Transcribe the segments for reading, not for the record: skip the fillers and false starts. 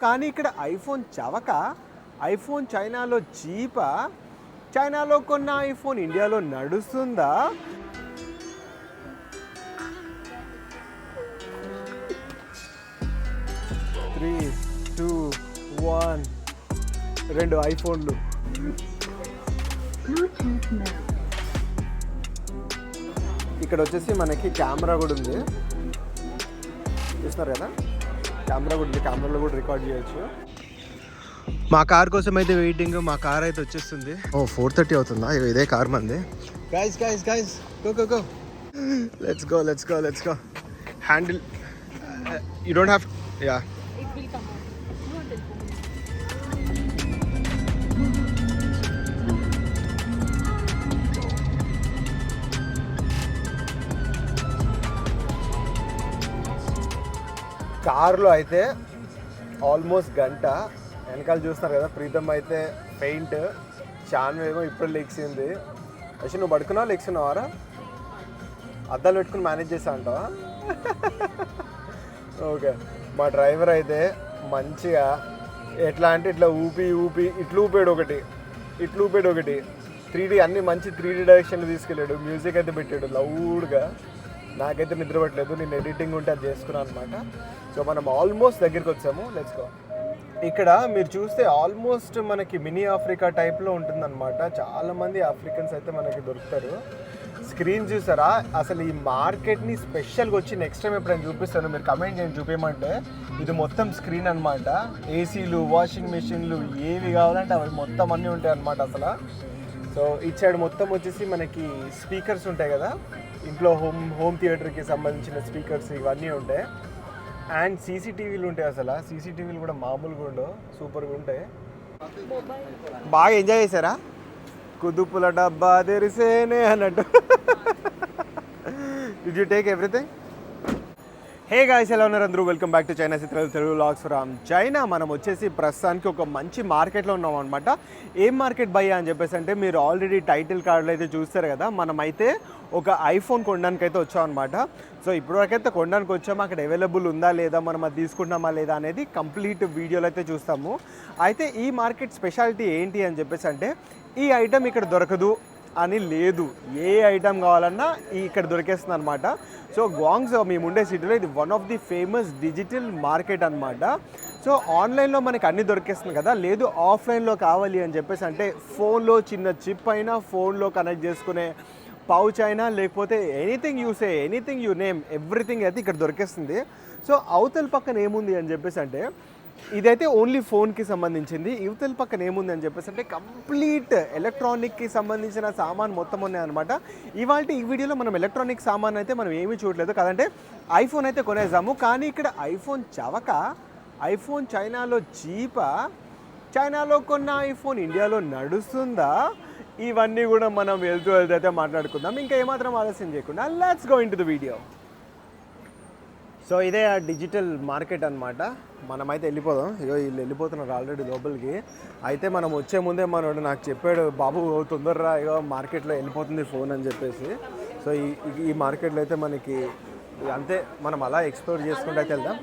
కానీ ఇక్కడ iPhone చవక, iPhone చైనాలో చీపా, చైనాలో కొన్న ఐఫోన్ ఇండియాలో నడుస్తుందా? త్రీ టూ వన్, రెండు ఐఫోన్లు. ఇక్కడ వచ్చేసి మనకి కెమెరా కూడా ఉంది, చూస్తున్నారు కదా, కెమెరా కూడా ఉంది, కెమెరాలో కూడా రికార్డ్ చేయొచ్చు. మా కార్ కోసం అయితే వెయిటింగ్. మా కార్ అయితే వచ్చేస్తుంది. 4:30 అవుతుందా? ఇదే కార్ మంది. Guys guys guys, go go go, let's go let's go let's go. Handle you don't have, yeah It will come out. No telephone. కార్లో అయితే ఆల్మోస్ట్ గంట. వెనకాల చూస్తున్నారు కదా, ప్రీతం అయితే పెయింట్, చాన్ ఏమో ఇప్పుడు లెక్సింది. అసలు నువ్వు పడుకున్నావా లెక్స్తున్నావారా? అద్దాలు పెట్టుకుని మేనేజ్ చేస్తా అంటావా? ఓకే. మా డ్రైవర్ అయితే మంచిగా ఎట్లా అంటే ఇట్లా ఊపి ఊపి ఇట్లా ఊపాడు ఒకటి, ఇట్లా ఊపాడు ఒకటి, 3D అన్నీ మంచి 3D డైరెక్షన్లో తీసుకెళ్ళాడు. మ్యూజిక్ అయితే పెట్టాడు లౌడ్గా. నాకైతే నిద్ర పట్టలేదు, నేను ఎడిటింగ్ ఉంటే అది చేసుకున్నాను అనమాట. సో మనం ఆల్మోస్ట్ దగ్గరికి వచ్చాము. Let's go. ఇక్కడ మీరు చూస్తే ఆల్మోస్ట్ మనకి మినీ ఆఫ్రికా టైప్లో ఉంటుందన్నమాట. చాలామంది ఆఫ్రికన్స్ అయితే మనకి దొరుకుతారు. స్క్రీన్ చూసారా? అసలు ఈ మార్కెట్ని స్పెషల్గా వచ్చి నెక్స్ట్ టైం ఎప్పుడైనా చూపిస్తాను, మీరు కమెంట్ చేయండి చూపించమంటే. ఇది మొత్తం స్క్రీన్ అనమాట. ఏసీలు, వాషింగ్ మెషిన్లు, ఏవి కావాలంటే అవి మొత్తం అన్నీ ఉంటాయి అనమాట అసలు. సో ఇటు సైడ్ మొత్తం వచ్చేసి మనకి స్పీకర్స్ ఉంటాయి కదా, ఇంట్లో హోమ్ థియేటర్కి సంబంధించిన స్పీకర్స్ ఇవన్నీ ఉంటాయి. అండ్ సీసీటీవీలు ఉంటాయి. అసలు సీసీటీవీలు కూడా మామూలుగా ఉండవు, సూపర్గా ఉంటాయి. బాగా ఎంజాయ్ చేశారా? కుదుపుల డబ్బా తెరిసేనే అన్నట్టు. Did you take everything? Hey guys, ఎలా ఉన్నారు అందరూ? వెల్కమ్ బ్యాక్ టు చైనా చిత్రాలు తెలుగు వ్లాగ్స్ ఫ్రమ్ చైనా. మనం వచ్చేసి ప్రస్తుతానికి ఒక మంచి మార్కెట్లో ఉన్నాం అనమాట. ఏం మార్కెట్ భయ్యా అని చెప్పేసి అంటే, మీరు ఆల్రెడీ టైటిల్ కార్డులో అయితే చూస్తారు కదా, మనమైతే ఒక ఐఫోన్ కొనడానికి అయితే వచ్చాం అనమాట. సో ఇప్పటివరకైతే కొనడానికి వచ్చాము. అక్కడ అవైలబుల్ ఉందా లేదా, మనం అది తీసుకుంటున్నామా లేదా అనేది కంప్లీట్ వీడియోలో అయితే చూస్తాము. అయితే ఈ మార్కెట్ స్పెషాలిటీ ఏంటి అని చెప్పేసి అంటే, ఈ ఐటెం ఇక్కడ దొరకదు అని లేదు, ఏ ఐటెం కావాలన్నా ఇక్కడ దొరికేస్తుంది అనమాట. సో గ్వాంగ్జో మేము ఉండే సిటీలో ఇది one of the famous digital market అనమాట. సో ఆన్లైన్లో మనకి అన్నీ దొరికేస్తుంది కదా, లేదు ఆఫ్లైన్లో కావాలి అని చెప్పేసి అంటే, ఫోన్లో చిన్న చిప్ అయినా, ఫోన్లో కనెక్ట్ చేసుకునే పౌచ్ అయినా, లేకపోతే anything you say, anything you name, everything అయితే ఇక్కడ దొరికేస్తుంది. సో అవతల పక్కన ఏముంది అని చెప్పేసి అంటే, ఇదైతే ఓన్లీ ఫోన్కి సంబంధించింది. యువతల పక్కన ఏముంది అని చెప్పేసి అంటే, కంప్లీట్ ఎలక్ట్రానిక్కి సంబంధించిన సామాన్ మొత్తం ఉన్నాయన్నమాట. ఇవాళ ఈ వీడియోలో మనం ఎలక్ట్రానిక్ సామాన్ అయితే మనం ఏమీ చూడలేదు కదంటే, ఐఫోన్ అయితే కొనేసాము. కానీ ఇక్కడ ఐఫోన్ చవక, ఐఫోన్ చైనాలో చీపా, చైనాలో కొన్న ఐఫోన్ ఇండియాలో నడుస్తుందా? ఇవన్నీ కూడా మనం వెళ్తూ అయితే మాట్లాడుకుందాం. ఇంకా ఏమాత్రం ఆలస్యం చేయకుండా let's go in to the video. So ఇదే ఆ డిజిటల్ మార్కెట్ అనమాట. మనమైతే వెళ్ళిపోదాం. ఇగో వీళ్ళు వెళ్ళిపోతున్నారు ఆల్రెడీ లోపలికి. అయితే మనం వచ్చే ముందే మనోడు నాకు చెప్పాడు, బాబు తొందరరా, ఇగో మార్కెట్లో వెళ్ళిపోతుంది ఫోన్ అని చెప్పేసి. సో ఈ మార్కెట్లో అయితే మనకి అంతే, మనం అలా ఎక్స్ప్లోర్ చేసుకుంటూ అయితే వెళ్దాం.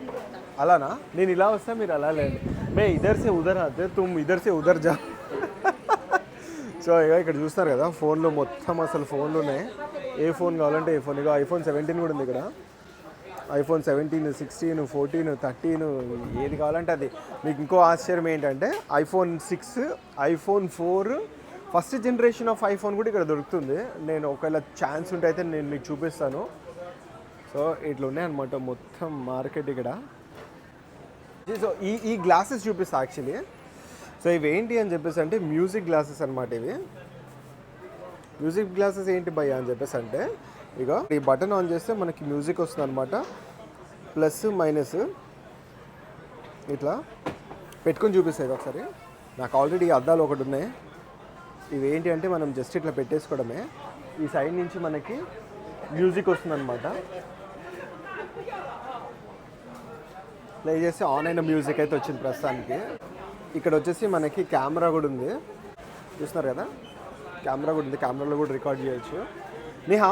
అలానా? నేను ఇలా వస్తా, మీరు అలా లేండి. మే ఇద్దరు సే ఉదర్ ఆతే తుమ్ ఇద్దరు సే ఉదర్ జా. సో ఇక ఇక్కడ చూస్తారు కదా, ఫోన్లు మొత్తం అసలు ఫోన్లు ఉన్నాయి. ఏ ఫోన్ కావాలంటే ఏ ఫోన్. ఇక ఐఫోన్ 17 కూడా ఉంది ఇక్కడ. ఐఫోన్ 17, 16, 14, 13 ఏది కావాలంటే అది. మీకు ఇంకో ఆశ్చర్యం ఏంటంటే, iPhone 6, iPhone 4 first generation of iPhone కూడా ఇక్కడ దొరుకుతుంది. నేను ఒకవేళ ఛాన్స్ ఉంటే అయితే నేను మీకు చూపిస్తాను. సో ఇట్లా ఉన్నాయన్నమాట మొత్తం మార్కెట్ ఇక్కడ. సో ఈ గ్లాసెస్ చూపిస్తా యాక్చువల్లీ. సో ఇవి ఏంటి అని చెప్పేసి అంటే, మ్యూజిక్ గ్లాసెస్ అనమాట ఇవి. మ్యూజిక్ గ్లాసెస్ ఏంటి భయ్యా అని చెప్పేసి అంటే, ఇక ఈ బటన్ ఆన్ చేస్తే మనకి మ్యూజిక్ వస్తుంది అనమాట. ప్లస్ మైనస్ ఇట్లా పెట్టుకొని చూపిస్తాయి ఒకసారి. నాకు ఆల్రెడీ అద్దాలు ఒకటి ఉన్నాయి. ఇవి ఏంటి అంటే, మనం జస్ట్ ఇట్లా పెట్టేసుకోవడమే. ఈ సైడ్ నుంచి మనకి మ్యూజిక్ వస్తుంది అనమాట. ప్లే చేస్తే ఆన్ అయిన మ్యూజిక్ అయితే వచ్చింది ప్రస్తుతానికి. ఇక్కడ వచ్చేసి మనకి కెమెరా కూడా ఉంది, చూస్తున్నారు కదా, కెమెరా కూడా ఉంది. కెమెరాలో కూడా రికార్డ్ చేయొచ్చు. నిహా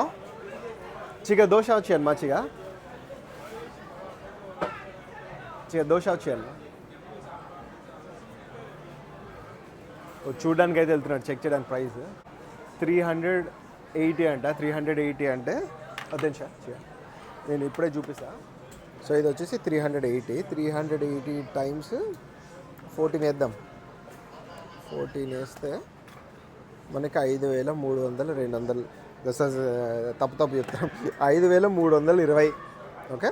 చిగా దోశ వచ్చేయాలి మా చిగా 2 小钱了 చూడడానికి అయితే వెళ్తున్నాడు, చెక్ చేయడానికి. ప్రైస్ 380 అంట. 380 అంటే అదే నేను ఇప్పుడే చూపిస్తా. సో ఇది వచ్చేసి 380 టైమ్స్ 14 వేద్దాం. 14 వేస్తే మనకి 5,300 200 తప్పు చెప్తాం, 5,320. ఓకే.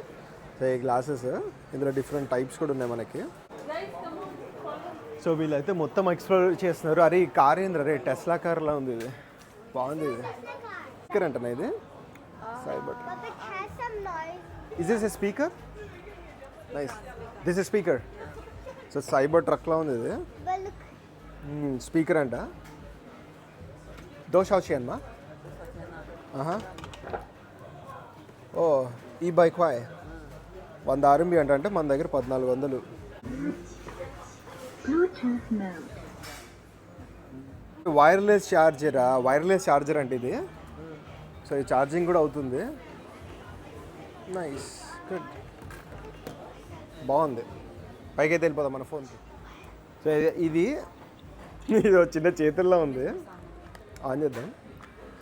సో ఈ గ్లాసెస్ ఇందులో డిఫరెంట్ టైప్స్ కూడా ఉన్నాయి మనకి. సో వీళ్ళైతే మొత్తం ఎక్స్ప్లోర్ చేస్తున్నారు. అరే ఈ కార్ ఏంద్ర రే, టెస్లా కార్లా ఉంది, ఇది బాగుంది. ఇది స్పీకర్ అంటనా ఇది? Cyber. Is this a speaker? Nice. This is speaker. So cyber ట్రక్లా ఉంది ఇది. స్పీకర్ అంట. దోష వచ్చాయమ్మా. ఓ ఈ బైక్ వాయ్ 100 RMB అంటే మన దగ్గర 1400. వైర్లెస్ ఛార్జర్ అంటే ఇది. సో ఈ ఛార్జింగ్ కూడా అవుతుంది. నైస్, గుడ్, బాగుంది. పైకి అయితే వెళ్ళిపోదాం మన ఫోన్కి. సో ఇది చిన్న చేతుల్లో ఉంది. ఆన్ చేద్దాం.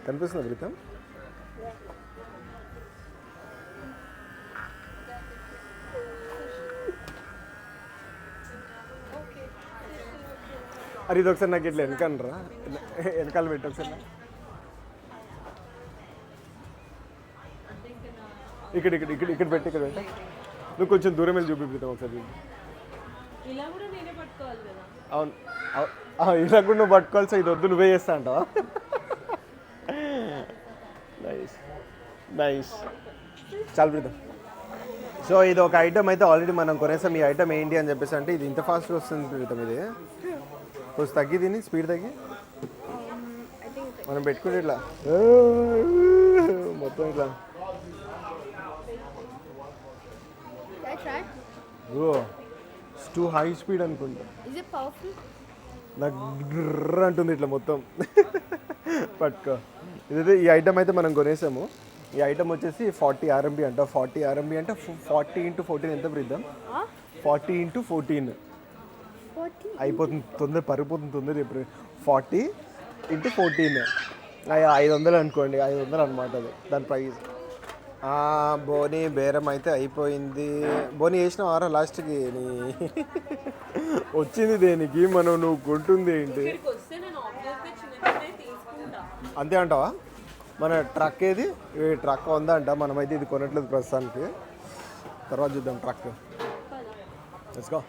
కనిపిస్తుంది ప్రీతం? అరే ఇది ఒకసారి నాకు ఇట్లా వెనకాలరా, వెనకాల పెట్టి ఒకసారి. ఇక్కడ ఇక్కడ ఇక్కడ ఇక్కడ పెట్టి ఇక్కడ పెట్టి నువ్వు కొంచెం దూరం వెళ్ళి చూపిస్తాం ఒకసారి. అవును, ఇలా కూడా నువ్వు పట్టుకోవాలి. సో ఇది వద్దు, నువ్వే చేస్తా అంటావా? నైస్ నైస్, చాలా ప్రీతం. సో ఇది ఒక ఐటమ్ అయితే ఆల్రెడీ మనం కొనేసాం. ఈ ఐటమ్ ఏంటి అని చెప్పేసి అంటే ఇది ఇంత ఫాస్ట్గా వస్తుంది ప్రీతం. ఇది కొంచెం తగ్గి, దీన్ని స్పీడ్ తగ్గి మనం పెట్టుకుంటే ఇట్లా మొత్తం ఇట్లా. ఓ టూ హై స్పీడ్ అనుకుంటా. నాకు డ్రర్ అంటుంది ఇట్లా మొత్తం. పట్టుకో. ఇదైతే ఈ ఐటమ్ అయితే మనం కొనేసాము. ఈ ఐటమ్ వచ్చేసి 40 RMB అంట. 40 RMB అంటే 40 × 14 ఎంత ప్రీతం? 40 × 14 అయిపోతుంది, తొందర పరిపోతుంది తొందర. ఇప్పుడు 40 × 14 500 అనుకోండి, 500 అనమాట అది దాని ప్రైస్. బోని బేరం అయితే అయిపోయింది. బోని వేసిన వారా లాస్ట్కి నీ వచ్చింది దేనికి? మనం నువ్వు కొంటుంది ఏంటి? అంతే అంటావా? మన ట్రక్ ఏది? ఈ ట్రక్ ఉందా అంట. మనమైతే ఇది కొనట్లేదు ప్రస్తుతానికి, తర్వాత చూద్దాం ట్రక్. Let's go.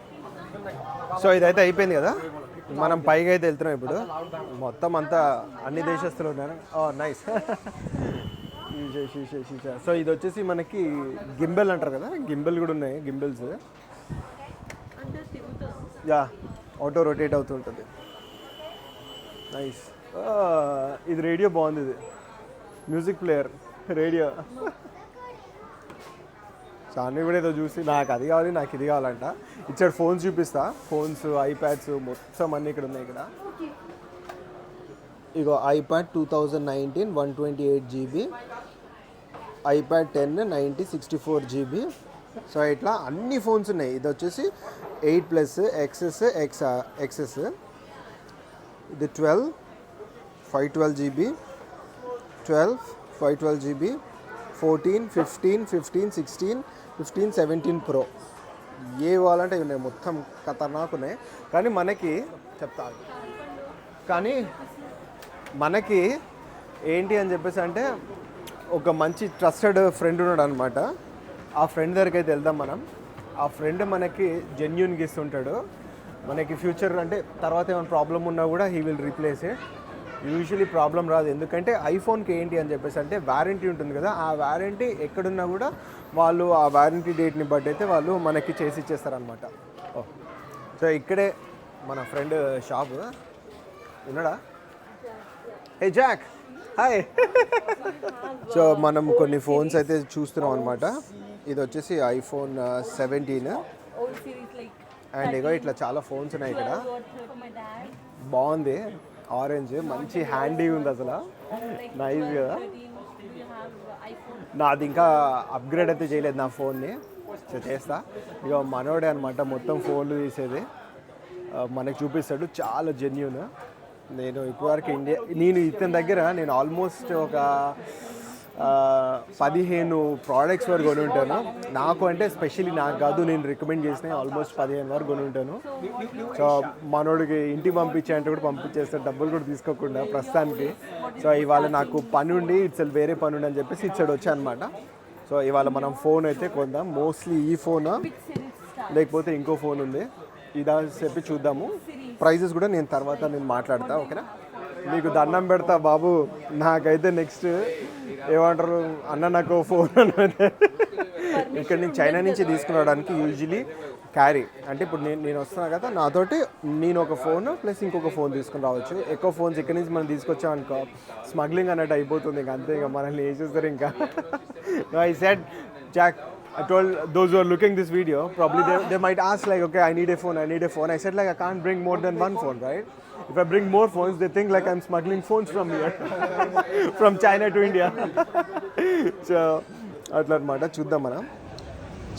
సో ఇదైతే అయిపోయింది కదా, మనం పైకి అయితే వెళ్తున్నాం ఇప్పుడు. మొత్తం అంతా అన్ని దేశస్తులు ఉన్నారు. నైస్. సో ఇది వచ్చేసి మనకి గింబెల్ అంటారు కదా, గింబెల్ కూడా ఉన్నాయి. గింబెల్స్ యా ఆటో రొటేట్ అవుతుంటుంది. నైస్. ఇది రేడియో బాగుంది, ఇది మ్యూజిక్ ప్లేయర్ రేడియో. సో అన్నీ కూడా ఏదో చూసి నాకు అది కావాలి, నాకు ఇది కావాలంట. ఇచ్చాడు ఫోన్స్ చూపిస్తా. ఫోన్స్, ఐప్యాడ్స్ మొత్తం అన్నీ ఇక్కడ ఉన్నాయి. ఇక్కడ ఇగో iPad 2019 128 GB, iPad 10 90 64 GB. So ఇట్లా అన్ని ఫోన్స్ ఉన్నాయి. ఇది వచ్చేసి 8+ XS. ఇది 12 512 GB, 12 512 GB, 14 15 16 15 17 Pro. ఏ కావాలంటే ఇవి ఉన్నాయి, మొత్తం ఖతర్నాక్ ఉన్నాయి. కానీ మనకి చెప్తా, కానీ మనకి ఏంటి అని చెప్పేసి అంటే ఒక మంచి ట్రస్టెడ్ ఫ్రెండ్ ఉన్నాడు అనమాట. ఆ ఫ్రెండ్ దగ్గరికి అయితే వెళ్దాం మనం. ఆ ఫ్రెండ్ మనకి జెన్యూన్గా ఇస్తుంటాడు. మనకి ఫ్యూచర్ అంటే తర్వాత ఏమైనా ప్రాబ్లం ఉన్నా కూడా he will replace it. Usually problem రాదు, ఎందుకంటే ఐఫోన్కి ఏంటి అని చెప్పేసి అంటే వారంటీ ఉంటుంది కదా. ఆ వారంటీ ఎక్కడున్నా కూడా వాళ్ళు ఆ వారంటీ డేట్ని బట్టి అయితే వాళ్ళు మనకి చేసి ఇచ్చేస్తారనమాట. సో ఇక్కడే మన ఫ్రెండ్ షాప్ ఉన్నాడా? హే జాక్, హాయ్. సో మనం కొన్ని ఫోన్స్ అయితే చూస్తున్నాం అనమాట. ఇది వచ్చేసి ఐఫోన్ 17 అండ్ ఇగో ఇట్లా చాలా ఫోన్స్ ఉన్నాయి ఇక్కడ. బాగుంది, ఆరెంజ్, మంచి హ్యాండీ ఉంది అసలు, నైస్ కదా. నాది ఇంకా అప్గ్రేడ్ అయితే చేయలేదు నా ఫోన్ని, చేస్తా. ఇక మనోడే అనమాట మొత్తం ఫోన్లు తీసేది, మనకి చూపిస్తాడు. చాలా జెన్యూన్. నేను ఇప్పటివరకు నేను ఇతని దగ్గర నేను ఆల్మోస్ట్ ఒక 15 ప్రోడక్ట్స్ వరకు కొని ఉంటాను. నాకు అంటే స్పెషల్లీ నాకు కాదు, నేను రికమెండ్ చేసిన ఆల్మోస్ట్ 15 వరకు కొని ఉంటాను. సో మనోడికి ఇంటికి పంపించే అంటే కూడా పంపించేస్తాడు, డబ్బులు కూడా తీసుకోకుండా ప్రస్తుతానికి. సో ఇవాళ నాకు పని ఉండి వేరే పని ఉండి అని చెప్పేసి ఇచ్చాడు వచ్చా అనమాట. సో ఇవాళ మనం ఫోన్ అయితే కొందాం. మోస్ట్లీ ఈ ఫోన్ లేకపోతే ఇంకో ఫోన్ ఉంది, ఇదా చెప్పి చూద్దాము. ప్రైజెస్ కూడా నేను తర్వాత మాట్లాడతా, ఓకేనా? మీకు దండం పెడతా బాబు, నాకైతే నెక్స్ట్ ఏమంటారు అన్న నాకు ఫోన్ అనేది ఇక్కడ నుంచి చైనా నుంచి తీసుకురావడానికి యూజువలీ క్యారీ అంటే ఇప్పుడు నేను వస్తున్నా కదా, నాతోటి నేను ఒక ఫోన్ ప్లస్ ఇంకొక ఫోన్ తీసుకుని రావచ్చు. ఎక్కువ ఫోన్స్ ఇక్కడ నుంచి మనం తీసుకొచ్చాం అనుకో స్మగ్లింగ్ అన్నట్టు అయిపోతుంది, ఇంకా అంతే, ఇంకా మనల్ని వేసేస్తారు ఇంకా. I said Jack, I told those who are looking this video, probably they might ask like, okay, I need a phone. I said like, I can't bring more than one phone, right? If I bring more phones, they think like I'm smuggling phones from here, from China to India. So, అట్లా అనమాట. చూద్దాం మనం.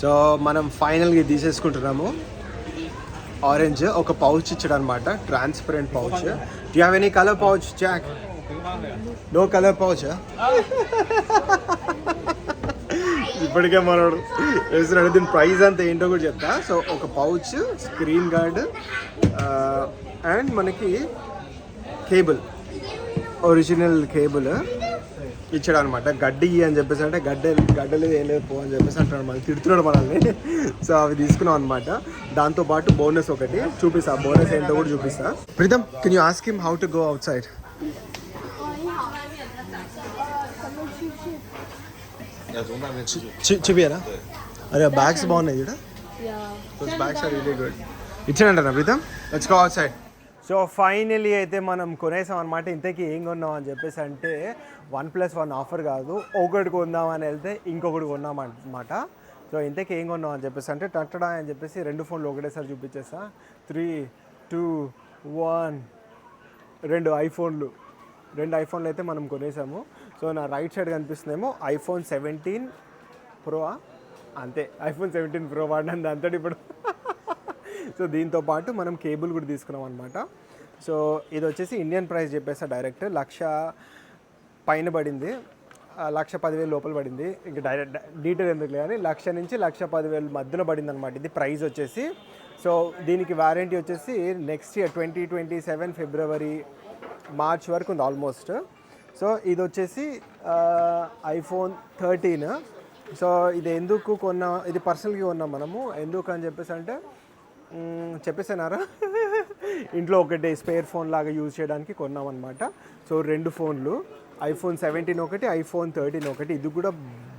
So మనం ఫైనల్గా తీసేసుకుంటున్నాము. Orange ఒక pouch ఇచ్చాడు అనమాట, transparent pouch. Do you have any color pouch, Jack? No color pouch, huh? ఇప్పటికే మనోడు వేస్తున్నాడు. దీని ప్రైస్ అంతా ఏంటో కూడా చెప్తా. సో ఒక పౌచ్, స్క్రీన్ గార్డ్ అండ్ మనకి కేబుల్, ఒరిజినల్ కేబుల్ ఇచ్చాడు అనమాట. గడ్డి అని చెప్పేసి అంటే గడ్డలేదు ఏం లేదు పో అని చెప్పేసి అంటాడు, మళ్ళీ తిడుతున్నాడు మనల్ని. సో అవి తీసుకున్నాం అనమాట. దాంతోపాటు బోనస్ ఒకటి చూపిస్తా, బోనస్ ఏంటో కూడా చూపిస్తా. Pritam, can you ask him how to go outside? చూపియారా? అరే బ్యాగ్స్ బాగున్నాయి ఇక్కడ, బ్యాగ్స్ ఆర్ రియలీ గుడ్. ఇచ్చానంటారా Pritam? Let's go outside. So finally అయితే మనం కొనేసాం అనమాట. ఇంతకీ ఏం కొన్నాం అని చెప్పేసి అంటే 1+1 ఆఫర్ కాదు, ఒకటి కొందాం అని వెళ్తే ఇంకొకటి కొన్నాం అనమాట. సో ఇంతకీ ఏం కొన్నాం అని చెప్పేసి అంటే టట్టడా అని చెప్పేసి 2 ఫోన్లు ఒకటేసారి చూపించేస్తా. 3, 2, 1 2 ఐఫోన్లు అయితే మనం కొనేసాము. సో నా రైట్ సైడ్ కనిపిస్తుందేమో iPhone 17 Pro, అంతే, iPhone 17 Pro వాడినాను దాంతో ఇప్పుడు. సో దీంతో పాటు మనం కేబుల్ కూడా తీసుకున్నాం అనమాట. సో ఇది వచ్చేసి ఇండియన్ ప్రైస్ చెప్పేసా డైరెక్ట్ 1,00,000 పైన పడింది, 1,10,000 లోపల పడింది. ఇంకా డైరెక్ట్ డీటెయిల్ ఎందుకు కానీ 1,00,000 నుంచి 1,10,000 మధ్యలో పడింది అనమాట ఇది ప్రైస్ వచ్చేసి. సో దీనికి వారంటీ వచ్చేసి నెక్స్ట్ ఇయర్ 2027 ఫిబ్రవరి మార్చ్ వరకు ఉంది ఆల్మోస్ట్. సో ఇది వచ్చేసి iPhone 13. సో ఇది ఎందుకు కొన్నాం, ఇది పర్సనల్గా కొన్నాం మనము. ఎందుకు అని చెప్పేసి అంటే చెప్పేసానారా, ఇంట్లో ఒకటి స్పేర్ ఫోన్ లాగా యూజ్ చేయడానికి కొన్నాం అనమాట. సో 2 ఫోన్లు, iPhone 17 ఒకటి, iPhone 13 ఒకటి. ఇది కూడా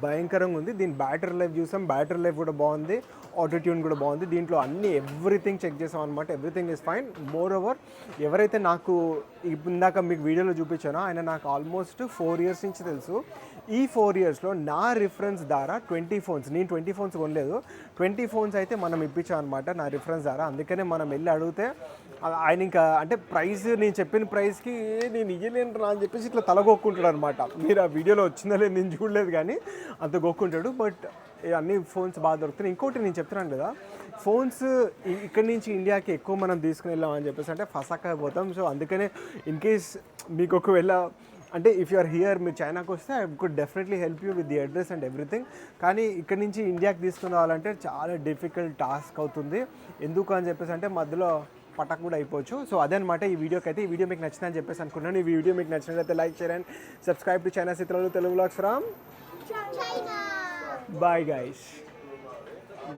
భయంకరంగా ఉంది. దీని బ్యాటరీ లైఫ్ చూసాం, బ్యాటరీ లైఫ్ కూడా బాగుంది, ఆటో ట్యూన్ కూడా బాగుంది. దీంట్లో అన్ని ఎవ్రీథింగ్ చెక్ చేసాం అనమాట. Everything is fine. More over ఎవరైతే నాకు ఇందాక మీకు వీడియోలో చూపించానో ఆయన నాకు ఆల్మోస్ట్ 4 years నుంచి తెలుసు. ఈ 4 yearsలో నా రిఫరెన్స్ ద్వారా 20 ఫోన్స్, నేను 20 ఫోన్స్ కొనలేదు, 20 ఫోన్స్ అయితే మనం ఇప్పించాం అనమాట నా రిఫరెన్స్ ద్వారా. అందుకనే మనం వెళ్ళి అడిగితే ఆయన ఇంకా అంటే ప్రైస్, నేను చెప్పిన ప్రైస్కి నేను ఇయ్యలేను రా అని చెప్పేసి ఇట్లా తలగొక్కుంటాడు అనమాట. మీరు ఆ వీడియోలో వచ్చిందో లేదు నేను చూడలేదు కానీ అంత గొక్కుంటాడు. బట్ అన్ని ఫోన్స్ బాగా దొరుకుతున్నాయి. ఇంకోటి నేను చెప్తున్నాను కదా, ఫోన్స్ ఇక్కడి నుంచి ఇండియాకి ఎక్కువ మనం తీసుకుని వెళ్ళామని చెప్పేసి అంటే ఫసాక్ అయిపోతాం. సో అందుకనే ఇన్ కేస్ మీకు ఒకవేళ అంటే ఇఫ్ యు ఆర్ హియర్, మీరు చైనాకి వస్తే I could definitely help you with the address and everything. కానీ ఇక్కడ నుంచి ఇండియాకి తీసుకుని రావాలంటే చాలా డిఫికల్ట్ టాస్క్ అవుతుంది. ఎందుకు అని చెప్పేసి అంటే మధ్యలో పటాక్ కూడా అయిపోవచ్చు. సో అదనమాట ఈ వీడియోకి అయితే. ఈ వీడియో మీకు నచ్చిందని చెప్పేసి అనుకున్నాను. ఈ వీడియో మీకు నచ్చినట్లయితే like, share and subscribe to China చిత్రాలు Telugu vlogs from China. Bye guys.